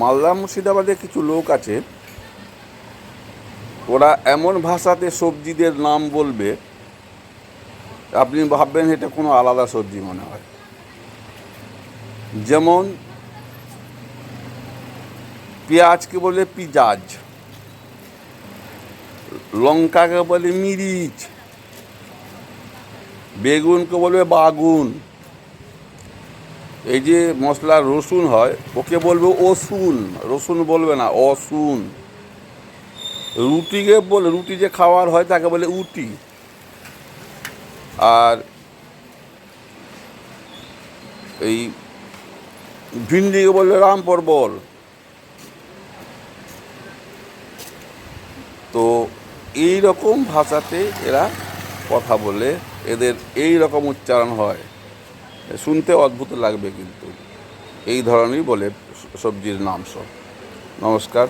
মালদা মুর্শিদাবাদে কিছু লোক আছে, ওরা এমন ভাষাতে সবজিদের নাম বলবে আপনি ভাববেন এটা কোনো আলাদা সবজি মনে হয়। যেমন পেঁয়াজকে বলে পিঁয়াজ, লঙ্কাকে বলে মিরিচ, বেগুনকে বলবে বাগুন, এই যে মশলা রসুন হয় ওকে বলবে অসুন, রসুন বলবে না, অসুন। রুটিকে বলে, রুটি যে খাওয়ার হয় তাকে বলে উটি। আর এই ভিন্ডিকে বলবে রাম পরবল। তো এই রকম ভাষাতে এরা কথা বলে, এদের এই রকম উচ্চারণ হয়, শুনতে অদ্ভুত লাগবে, কিন্তু এই ধরনেরই বলে সবজির নাম সব। নমস্কার।